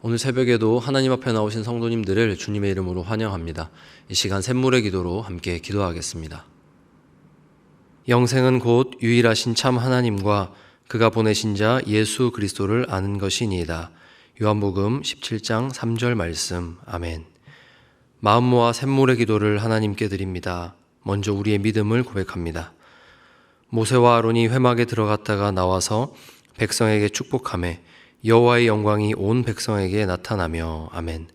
오늘 새벽에도 하나님 앞에 나오신 성도님들을 주님의 이름으로 환영합니다. 이 시간 샘물의 기도로 함께 기도하겠습니다. 영생은 곧 유일하신 참 하나님과 그가 보내신 자 예수 그리스도를 아는 것이니이다. 요한복음 17장 3절 말씀. 아멘. 마음 모아 샘물의 기도를 하나님께 드립니다. 먼저 우리의 믿음을 고백합니다. 모세와 아론이 회막에 들어갔다가 나와서 백성에게 축복하매 여호와의 영광이 온 백성에게 나타나며. 아멘.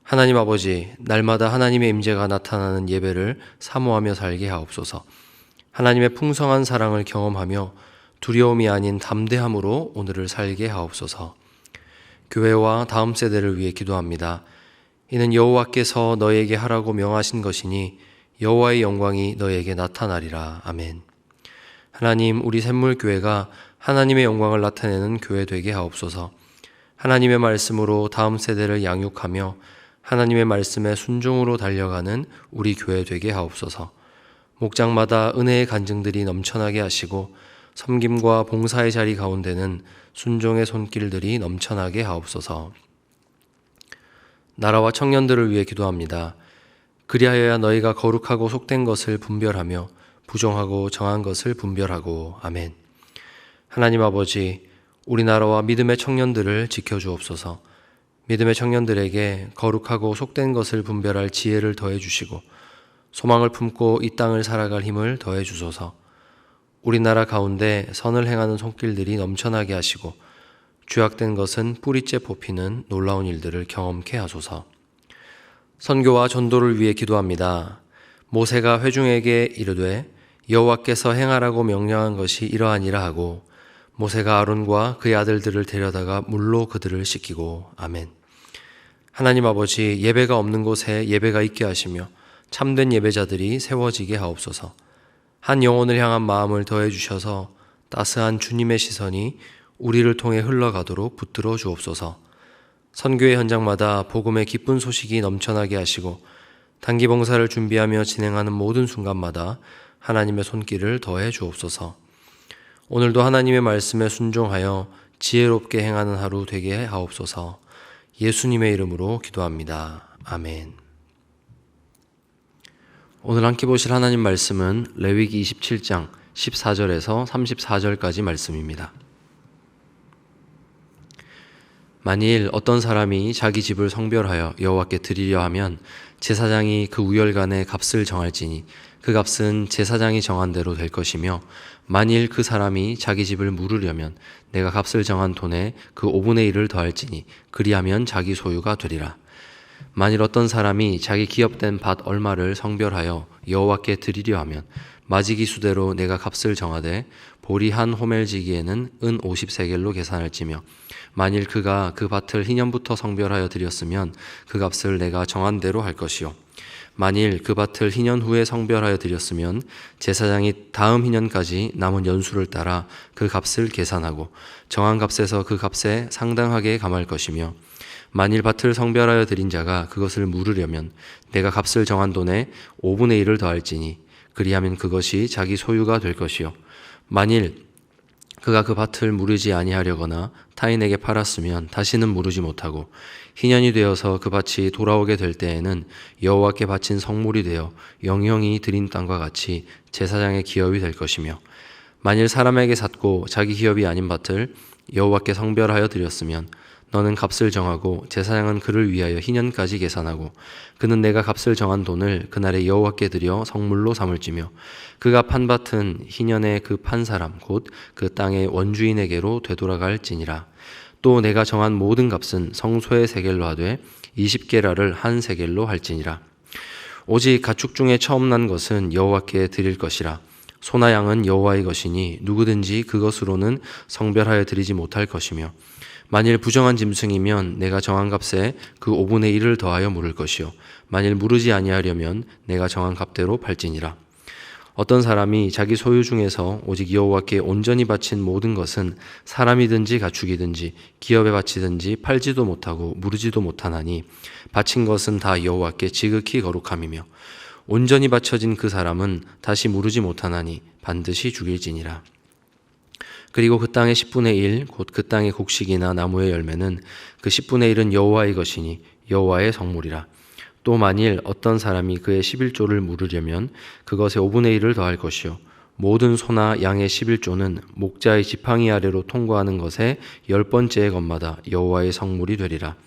하나님 아버지, 날마다 하나님의 임재가 나타나는 예배를 사모하며 살게 하옵소서. 하나님의 풍성한 사랑을 경험하며 두려움이 아닌 담대함으로 오늘을 살게 하옵소서. 교회와 다음 세대를 위해 기도합니다. 이는 여호와께서 너에게 하라고 명하신 것이니 여호와의 영광이 너에게 나타나리라. 아멘. 하나님, 우리 샘물교회가 하나님의 영광을 나타내는 교회 되게 하옵소서. 하나님의 말씀으로 다음 세대를 양육하며 하나님의 말씀에 순종으로 달려가는 우리 교회 되게 하옵소서. 목장마다 은혜의 간증들이 넘쳐나게 하시고 섬김과 봉사의 자리 가운데는 순종의 손길들이 넘쳐나게 하옵소서. 나라와 청년들을 위해 기도합니다. 그리하여야 너희가 거룩하고 속된 것을 분별하며 부정하고 정한 것을 분별하고. 아멘. 하나님 아버지, 우리나라와 믿음의 청년들을 지켜주옵소서. 믿음의 청년들에게 거룩하고 속된 것을 분별할 지혜를 더해 주시고 소망을 품고 이 땅을 살아갈 힘을 더해 주소서. 우리나라 가운데 선을 행하는 손길들이 넘쳐나게 하시고 죄악된 것은 뿌리째 뽑히는 놀라운 일들을 경험케 하소서. 선교와 전도를 위해 기도합니다. 모세가 회중에게 이르되 여호와께서 행하라고 명령한 것이 이러하니라 하고 모세가 아론과 그의 아들들을 데려다가 물로 그들을 씻기고. 아멘. 하나님 아버지, 예배가 없는 곳에 예배가 있게 하시며 참된 예배자들이 세워지게 하옵소서. 한 영혼을 향한 마음을 더해 주셔서 따스한 주님의 시선이 우리를 통해 흘러가도록 붙들어 주옵소서. 선교의 현장마다 복음의 기쁜 소식이 넘쳐나게 하시고 단기 봉사를 준비하며 진행하는 모든 순간마다 하나님의 손길을 더해 주옵소서. 오늘도 하나님의 말씀에 순종하여 지혜롭게 행하는 하루 되게 하옵소서. 예수님의 이름으로 기도합니다. 아멘. 오늘 함께 보실 하나님 말씀은 레위기 27장 14절에서 34절까지 말씀입니다. 만일 어떤 사람이 자기 집을 성별하여 여호와께 드리려 하면 제사장이 그 우열간의 값을 정할지니 그 값은 제사장이 정한 대로 될 것이며 만일 그 사람이 자기 집을 물으려면 내가 값을 정한 돈에 그 5분의 1을 더할지니 그리하면 자기 소유가 되리라. 만일 어떤 사람이 자기 기업된 밭 얼마를 성별하여 여호와께 드리려 하면 마지기 수대로 내가 값을 정하되 보리 한 호멜지기에는 은 50세겔로 계산할지며 만일 그가 그 밭을 희년부터 성별하여 드렸으면 그 값을 내가 정한 대로 할 것이요 만일 그 밭을 희년 후에 성별하여 드렸으면 제사장이 다음 희년까지 남은 연수를 따라 그 값을 계산하고 정한 값에서 그 값에 상당하게 감할 것이며 만일 밭을 성별하여 드린 자가 그것을 물으려면 내가 값을 정한 돈에 5분의 1을 더할지니 그리하면 그것이 자기 소유가 될 것이요 만일 그가 그 밭을 무르지 아니하려거나 타인에게 팔았으면 다시는 무르지 못하고 희년이 되어서 그 밭이 돌아오게 될 때에는 여호와께 바친 성물이 되어 영영이 드린 땅과 같이 제사장의 기업이 될 것이며 만일 사람에게 샀고 자기 기업이 아닌 밭을 여호와께 성별하여 드렸으면 너는 값을 정하고 제사장은 그를 위하여 희년까지 계산하고 그는 내가 값을 정한 돈을 그날에 여호와께 드려 성물로 삼을지며 그가 판 밭은 희년에 그 판 사람 곧 그 땅의 원주인에게로 되돌아갈지니라. 또 내가 정한 모든 값은 성소의 세겔로 하되 20게라를 한 세겔로 할지니라. 오직 가축 중에 처음 난 것은 여호와께 드릴 것이라. 소나 양은 여호와의 것이니 누구든지 그것으로는 성별하여 드리지 못할 것이며 만일 부정한 짐승이면 내가 정한 값에 그 5분의 1을 더하여 물을 것이요 만일 무르지 아니하려면 내가 정한 값대로 팔지니라. 어떤 사람이 자기 소유 중에서 오직 여호와께 온전히 바친 모든 것은 사람이든지 가축이든지 기업에 바치든지 팔지도 못하고 무르지도 못하나니 바친 것은 다 여호와께 지극히 거룩함이며 온전히 바쳐진 그 사람은 다시 무르지 못하나니 반드시 죽일지니라. 그리고 그 땅의 10분의 1, 곧 그 땅의 곡식이나 나무의 열매는 그 10분의 1은 여호와의 것이니 여호와의 성물이라. 또 만일 어떤 사람이 그의 11조를 물으려면 그것에 5분의 1을 더할 것이요 모든 소나 양의 11조는 목자의 지팡이 아래로 통과하는 것에 10번째의 것마다 여호와의 성물이 되리라.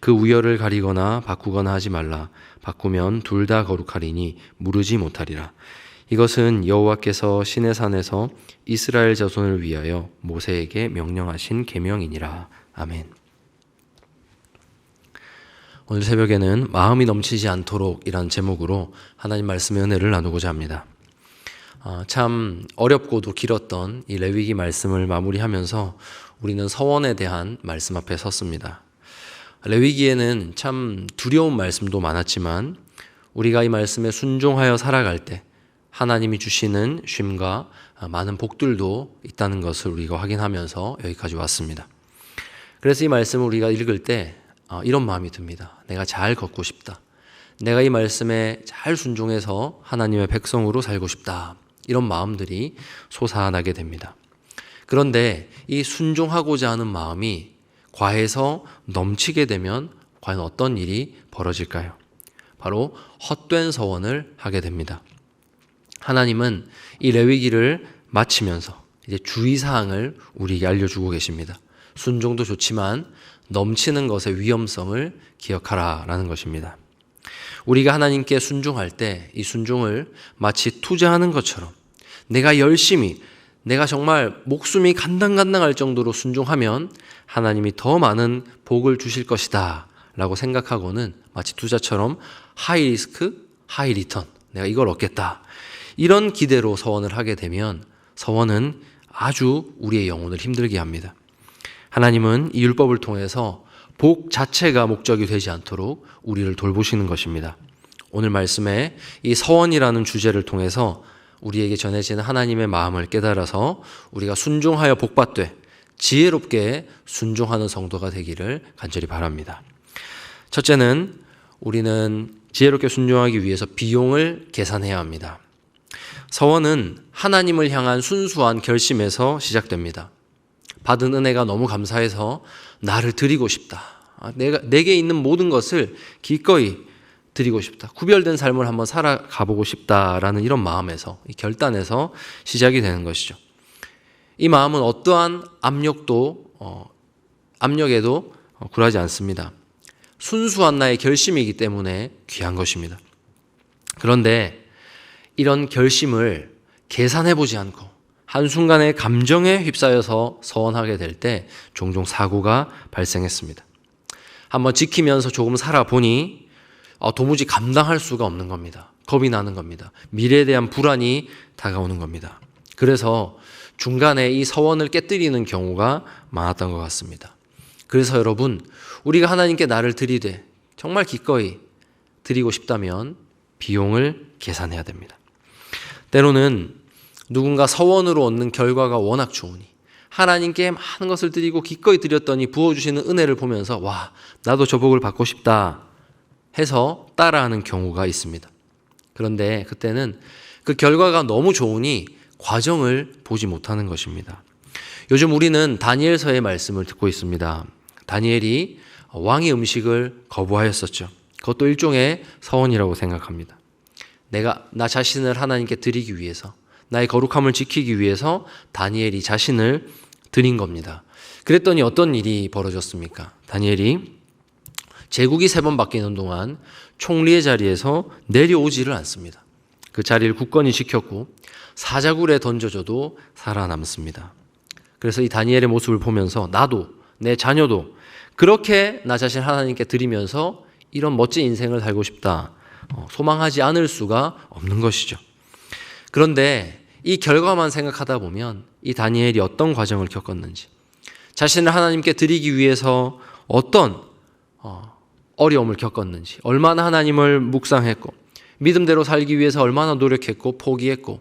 그 우열을 가리거나 바꾸거나 하지 말라. 바꾸면 둘 다 거룩하리니 무르지 못하리라. 이것은 여호와께서 시내산에서 이스라엘 자손을 위하여 모세에게 명령하신 계명이니라. 아멘. 오늘 새벽에는 마음이 넘치지 않도록 이란 제목으로 하나님 말씀의 은혜를 나누고자 합니다. 참 어렵고도 길었던 이 레위기 말씀을 마무리하면서 우리는 서원에 대한 말씀 앞에 섰습니다. 레위기에는 참 두려운 말씀도 많았지만 우리가 이 말씀에 순종하여 살아갈 때 하나님이 주시는 쉼과 많은 복들도 있다는 것을 우리가 확인하면서 여기까지 왔습니다. 그래서 이 말씀을 우리가 읽을 때 이런 마음이 듭니다. 내가 잘 걷고 싶다. 내가 이 말씀에 잘 순종해서 하나님의 백성으로 살고 싶다. 이런 마음들이 솟아나게 됩니다. 그런데 이 순종하고자 하는 마음이 과해서 넘치게 되면 과연 어떤 일이 벌어질까요? 바로 헛된 서원을 하게 됩니다. 하나님은 이 레위기를 마치면서 이제 주의사항을 우리에게 알려주고 계십니다. 순종도 좋지만 넘치는 것의 위험성을 기억하라라는 것입니다. 우리가 하나님께 순종할 때 이 순종을 마치 투자하는 것처럼 내가 열심히 내가 정말 목숨이 간당간당할 정도로 순종하면 하나님이 더 많은 복을 주실 것이다 라고 생각하고는 마치 투자처럼 하이 리스크, 하이 리턴, 내가 이걸 얻겠다 이런 기대로 서원을 하게 되면 서원은 아주 우리의 영혼을 힘들게 합니다. 하나님은 이 율법을 통해서 복 자체가 목적이 되지 않도록 우리를 돌보시는 것입니다. 오늘 말씀에 이 서원이라는 주제를 통해서 우리에게 전해지는 하나님의 마음을 깨달아서 우리가 순종하여 복받되 지혜롭게 순종하는 성도가 되기를 간절히 바랍니다. 첫째는 우리는 지혜롭게 순종하기 위해서 비용을 계산해야 합니다. 서원은 하나님을 향한 순수한 결심에서 시작됩니다. 받은 은혜가 너무 감사해서 나를 드리고 싶다. 내게 있는 모든 것을 기꺼이 드리고 싶다. 구별된 삶을 한번 살아가보고 싶다라는 이런 마음에서, 이 결단에서 시작이 되는 것이죠. 이 마음은 어떠한 압력에도 굴하지 않습니다. 순수한 나의 결심이기 때문에 귀한 것입니다. 그런데 이런 결심을 계산해보지 않고 한순간의 감정에 휩싸여서 서원하게 될 때 종종 사고가 발생했습니다. 한번 지키면서 조금 살아보니 도무지 감당할 수가 없는 겁니다. 겁이 나는 겁니다. 미래에 대한 불안이 다가오는 겁니다. 그래서 중간에 이 서원을 깨뜨리는 경우가 많았던 것 같습니다. 그래서 여러분, 우리가 하나님께 나를 드리되 정말 기꺼이 드리고 싶다면 비용을 계산해야 됩니다. 때로는 누군가 서원으로 얻는 결과가 워낙 좋으니 하나님께 많은 것을 드리고 기꺼이 드렸더니 부어주시는 은혜를 보면서 와, 나도 저 복을 받고 싶다 해서 따라하는 경우가 있습니다. 그런데 그때는 그 결과가 너무 좋으니 과정을 보지 못하는 것입니다. 요즘 우리는 다니엘서의 말씀을 듣고 있습니다. 다니엘이 왕의 음식을 거부하였었죠. 그것도 일종의 서원이라고 생각합니다. 나 자신을 하나님께 드리기 위해서, 나의 거룩함을 지키기 위해서 다니엘이 자신을 드린 겁니다. 그랬더니 어떤 일이 벌어졌습니까? 다니엘이 제국이 3번 바뀌는 동안 총리의 자리에서 내려오지를 않습니다. 그 자리를 굳건히 지켰고 사자굴에 던져져도 살아남습니다. 그래서 이 다니엘의 모습을 보면서 나도, 내 자녀도 그렇게 나 자신 하나님께 드리면서 이런 멋진 인생을 살고 싶다, 소망하지 않을 수가 없는 것이죠. 그런데 이 결과만 생각하다 보면 이 다니엘이 어떤 과정을 겪었는지, 자신을 하나님께 드리기 위해서 어떤 어려움을 겪었는지, 얼마나 하나님을 묵상했고 믿음대로 살기 위해서 얼마나 노력했고 포기했고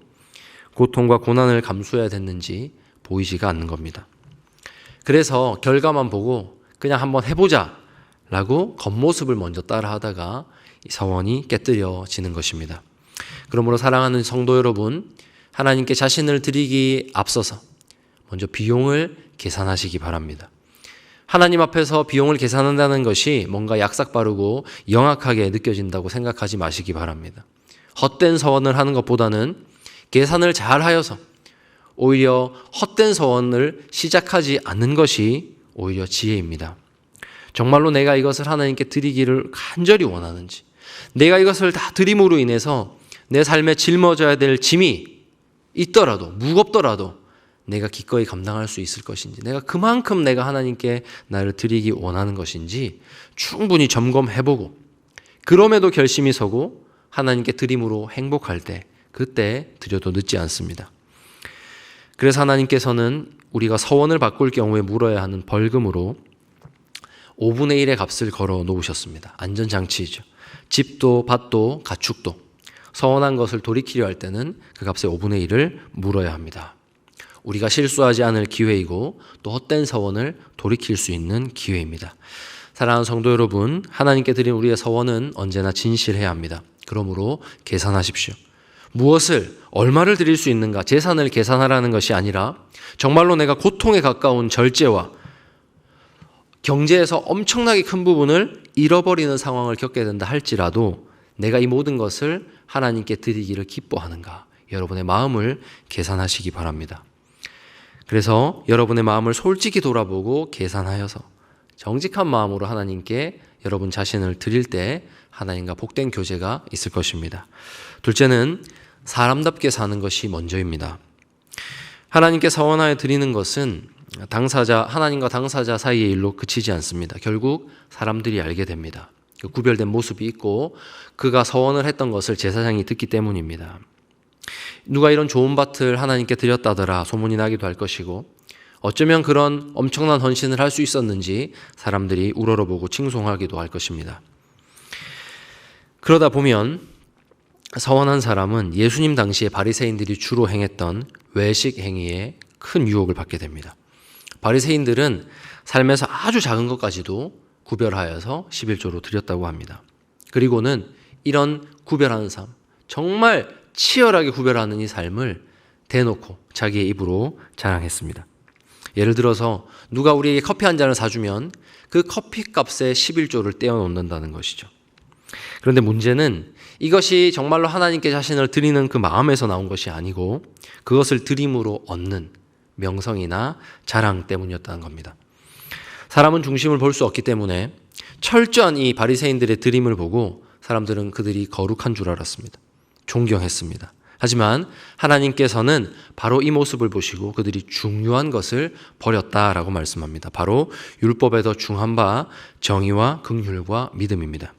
고통과 고난을 감수해야 됐는지 보이지가 않는 겁니다. 그래서 결과만 보고 그냥 한번 해보자 라고 겉모습을 먼저 따라하다가 이 서원이 깨뜨려지는 것입니다. 그러므로 사랑하는 성도 여러분, 하나님께 자신을 드리기 앞서서 먼저 비용을 계산하시기 바랍니다. 하나님 앞에서 비용을 계산한다는 것이 뭔가 약삭빠르고 영악하게 느껴진다고 생각하지 마시기 바랍니다. 헛된 서원을 하는 것보다는 계산을 잘 하여서 오히려 헛된 서원을 시작하지 않는 것이 오히려 지혜입니다. 정말로 내가 이것을 하나님께 드리기를 간절히 원하는지, 내가 이것을 다 드림으로 인해서 내 삶에 짊어져야 될 짐이 있더라도, 무겁더라도 내가 기꺼이 감당할 수 있을 것인지, 내가 그만큼 내가 하나님께 나를 드리기 원하는 것인지 충분히 점검해보고, 그럼에도 결심이 서고 하나님께 드림으로 행복할 때, 그때 드려도 늦지 않습니다. 그래서 하나님께서는 우리가 서원을 바꿀 경우에 물어야 하는 벌금으로 5분의 1의 값을 걸어 놓으셨습니다. 안전장치이죠. 집도 밭도 가축도 서원한 것을 돌이키려 할 때는 그 값의 5분의 1을 물어야 합니다. 우리가 실수하지 않을 기회이고 또 헛된 서원을 돌이킬 수 있는 기회입니다. 사랑하는 성도 여러분, 하나님께 드린 우리의 서원은 언제나 진실해야 합니다. 그러므로 계산하십시오. 무엇을, 얼마를 드릴 수 있는가, 재산을 계산하라는 것이 아니라 정말로 내가 고통에 가까운 절제와 경제에서 엄청나게 큰 부분을 잃어버리는 상황을 겪게 된다 할지라도 내가 이 모든 것을 하나님께 드리기를 기뻐하는가, 여러분의 마음을 계산하시기 바랍니다. 그래서 여러분의 마음을 솔직히 돌아보고 계산하여서 정직한 마음으로 하나님께 여러분 자신을 드릴 때 하나님과 복된 교제가 있을 것입니다. 둘째는 사람답게 사는 것이 먼저입니다. 하나님께 서원하여 드리는 것은 하나님과 당사자 사이의 일로 그치지 않습니다. 결국 사람들이 알게 됩니다. 그 구별된 모습이 있고 그가 서원을 했던 것을 제사장이 듣기 때문입니다. 누가 이런 좋은 밭을 하나님께 드렸다더라 소문이 나기도 할 것이고, 어쩌면 그런 엄청난 헌신을 할 수 있었는지 사람들이 우러러보고 칭송하기도 할 것입니다. 그러다 보면 서원한 사람은 예수님 당시에 바리새인들이 주로 행했던 외식 행위에 큰 유혹을 받게 됩니다. 바리새인들은 삶에서 아주 작은 것까지도 구별하여서 11조로 드렸다고 합니다. 그리고는 이런 구별하는 삶, 정말 치열하게 구별하는 이 삶을 대놓고 자기의 입으로 자랑했습니다. 예를 들어서 누가 우리에게 커피 한 잔을 사주면 그 커피값에 11조를 떼어 놓는다는 것이죠. 그런데 문제는 이것이 정말로 하나님께 자신을 드리는 그 마음에서 나온 것이 아니고 그것을 드림으로 얻는 명성이나 자랑 때문이었다는 겁니다. 사람은 중심을 볼 수 없기 때문에 철저한 이 바리새인들의 드림을 보고 사람들은 그들이 거룩한 줄 알았습니다. 존경했습니다. 하지만 하나님께서는 바로 이 모습을 보시고 그들이 중요한 것을 버렸다라고 말씀합니다. 바로 율법에 더 중한 바 정의와 긍휼과 믿음입니다.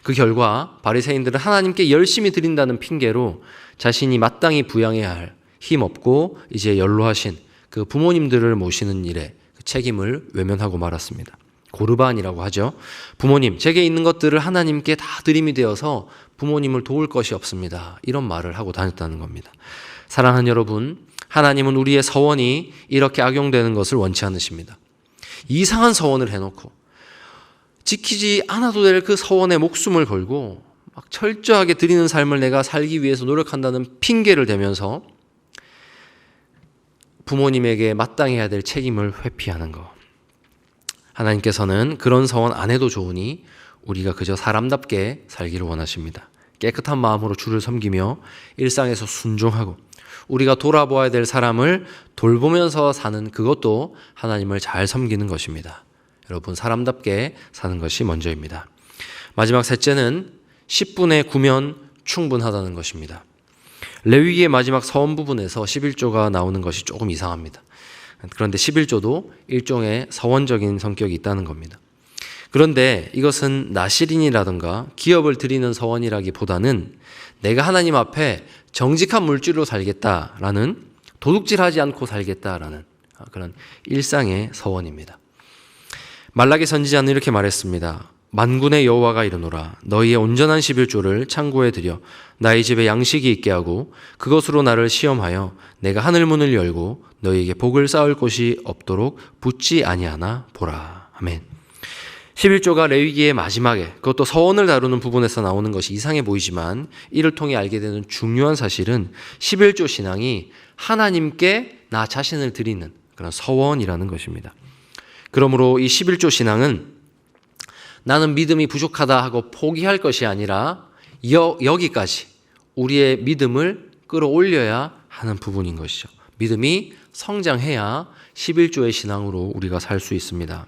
그 결과 바리새인들은 하나님께 열심히 드린다는 핑계로 자신이 마땅히 부양해야 할 힘없고 이제 연로하신 그 부모님들을 모시는 일에 그 책임을 외면하고 말았습니다. 고르반이라고 하죠. 부모님, 제게 있는 것들을 하나님께 다 드림이 되어서 부모님을 도울 것이 없습니다. 이런 말을 하고 다녔다는 겁니다. 사랑하는 여러분, 하나님은 우리의 서원이 이렇게 악용되는 것을 원치 않으십니다. 이상한 서원을 해놓고 지키지 않아도 될 그 서원에 목숨을 걸고 막 철저하게 드리는 삶을 내가 살기 위해서 노력한다는 핑계를 대면서 부모님에게 마땅해야 될 책임을 회피하는 것. 하나님께서는 그런 서원 안 해도 좋으니 우리가 그저 사람답게 살기를 원하십니다. 깨끗한 마음으로 주를 섬기며 일상에서 순종하고 우리가 돌아보아야 될 사람을 돌보면서 사는 그것도 하나님을 잘 섬기는 것입니다. 여러분, 사람답게 사는 것이 먼저입니다. 마지막 셋째는 10분의 9면 충분하다는 것입니다. 레위기의 마지막 서원 부분에서 11조가 나오는 것이 조금 이상합니다. 그런데 11조도 일종의 서원적인 성격이 있다는 겁니다. 그런데 이것은 나실인이라든가 기업을 드리는 서원이라기보다는 내가 하나님 앞에 정직한 물질로 살겠다라는, 도둑질하지 않고 살겠다라는 그런 일상의 서원입니다. 말라기 선지자는 이렇게 말했습니다. 만군의 여호와가 이르노라, 너희의 온전한 11조를 창고에 들여 나의 집에 양식이 있게 하고 그것으로 나를 시험하여 내가 하늘 문을 열고 너희에게 복을 쌓을 곳이 없도록 붙지 아니하나 보라. 아멘. 11조가 레위기의 마지막에, 그것도 서원을 다루는 부분에서 나오는 것이 이상해 보이지만 이를 통해 알게 되는 중요한 사실은 11조 신앙이 하나님께 나 자신을 드리는 그런 서원이라는 것입니다. 그러므로 이 11조 신앙은 나는 믿음이 부족하다 하고 포기할 것이 아니라 여기까지 우리의 믿음을 끌어올려야 하는 부분인 것이죠. 믿음이 성장해야 11조의 신앙으로 우리가 살 수 있습니다.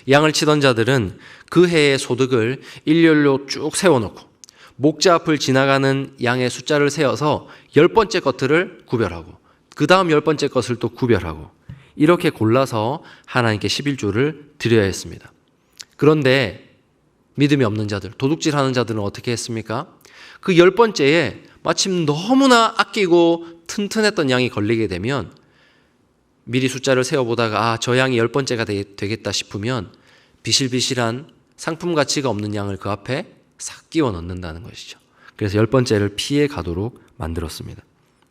양을 치던 자들은 그 해의 소득을 일렬로 쭉 세워놓고 목자 앞을 지나가는 양의 숫자를 세어서 10번째 것들을 구별하고 그 다음 10번째 것을 또 구별하고 이렇게 골라서 하나님께 11조를 드려야 했습니다. 그런데 믿음이 없는 자들, 도둑질하는 자들은 어떻게 했습니까? 그 10번째에 마침 너무나 아끼고 튼튼했던 양이 걸리게 되면 미리 숫자를 세어보다가 저 양이 10번째가 되겠다 싶으면 비실비실한 상품 가치가 없는 양을 그 앞에 싹 끼워 넣는다는 것이죠. 그래서 10번째를 피해 가도록 만들었습니다.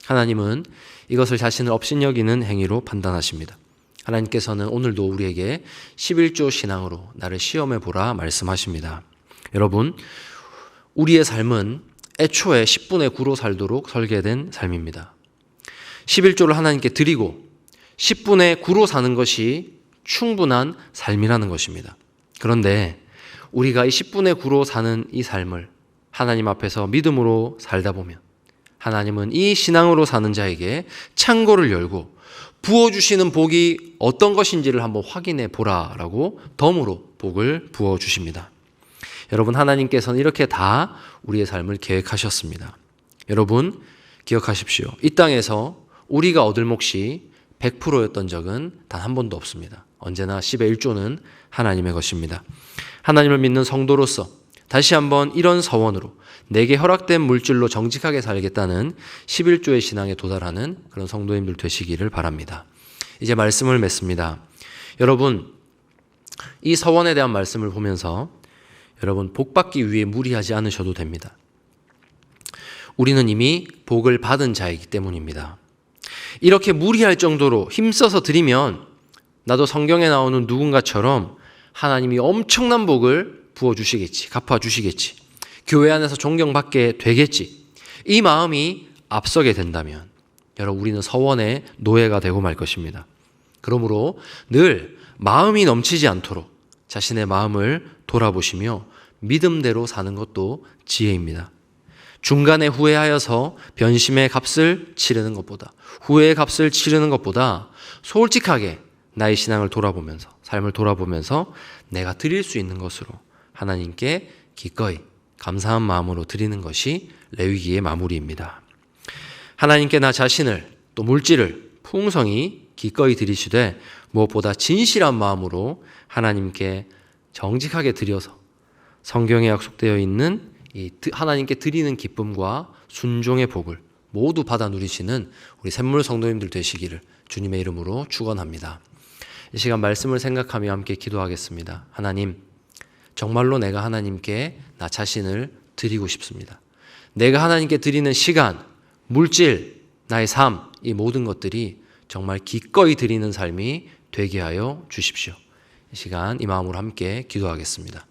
하나님은 이것을 자신을 업신여기는 행위로 판단하십니다. 하나님께서는 오늘도 우리에게 11조 신앙으로 나를 시험해 보라 말씀하십니다. 여러분, 우리의 삶은 애초에 10분의 9로 살도록 설계된 삶입니다. 11조를 하나님께 드리고 10분의 9로 사는 것이 충분한 삶이라는 것입니다. 그런데 우리가 이 10분의 9로 사는 이 삶을 하나님 앞에서 믿음으로 살다 보면 하나님은 이 신앙으로 사는 자에게 창고를 열고 부어주시는 복이 어떤 것인지를 한번 확인해 보라라고 덤으로 복을 부어주십니다. 여러분, 하나님께서는 이렇게 다 우리의 삶을 계획하셨습니다. 여러분, 기억하십시오. 이 땅에서 우리가 얻을 몫이 100%였던 적은 단 한 번도 없습니다. 언제나 10의 1조는 하나님의 것입니다. 하나님을 믿는 성도로서 다시 한번 이런 서원으로 내게 허락된 물질로 정직하게 살겠다는 11조의 신앙에 도달하는 그런 성도님들 되시기를 바랍니다. 이제 말씀을 맺습니다. 여러분, 이 서원에 대한 말씀을 보면서 여러분, 복 받기 위해 무리하지 않으셔도 됩니다. 우리는 이미 복을 받은 자이기 때문입니다. 이렇게 무리할 정도로 힘써서 드리면 나도 성경에 나오는 누군가처럼 하나님이 엄청난 복을 부어주시겠지, 갚아주시겠지, 교회 안에서 존경받게 되겠지, 이 마음이 앞서게 된다면 여러분, 우리는 서원의 노예가 되고 말 것입니다. 그러므로 늘 마음이 넘치지 않도록 자신의 마음을 돌아보시며 믿음대로 사는 것도 지혜입니다. 중간에 후회하여서 변심의 값을 치르는 것보다, 후회의 값을 치르는 것보다 솔직하게 나의 신앙을 돌아보면서, 삶을 돌아보면서 내가 드릴 수 있는 것으로 하나님께 기꺼이 감사한 마음으로 드리는 것이 레위기의 마무리입니다. 하나님께 나 자신을 또 물질을 풍성히 기꺼이 드리시되 무엇보다 진실한 마음으로 하나님께 정직하게 드려서 성경에 약속되어 있는 이 하나님께 드리는 기쁨과 순종의 복을 모두 받아 누리시는 우리 샘물 성도님들 되시기를 주님의 이름으로 축원합니다. 이 시간 말씀을 생각하며 함께 기도하겠습니다. 하나님, 정말로 내가 하나님께 나 자신을 드리고 싶습니다. 내가 하나님께 드리는 시간, 물질, 나의 삶, 이 모든 것들이 정말 기꺼이 드리는 삶이 되게 하여 주십시오. 이 시간 이 마음으로 함께 기도하겠습니다.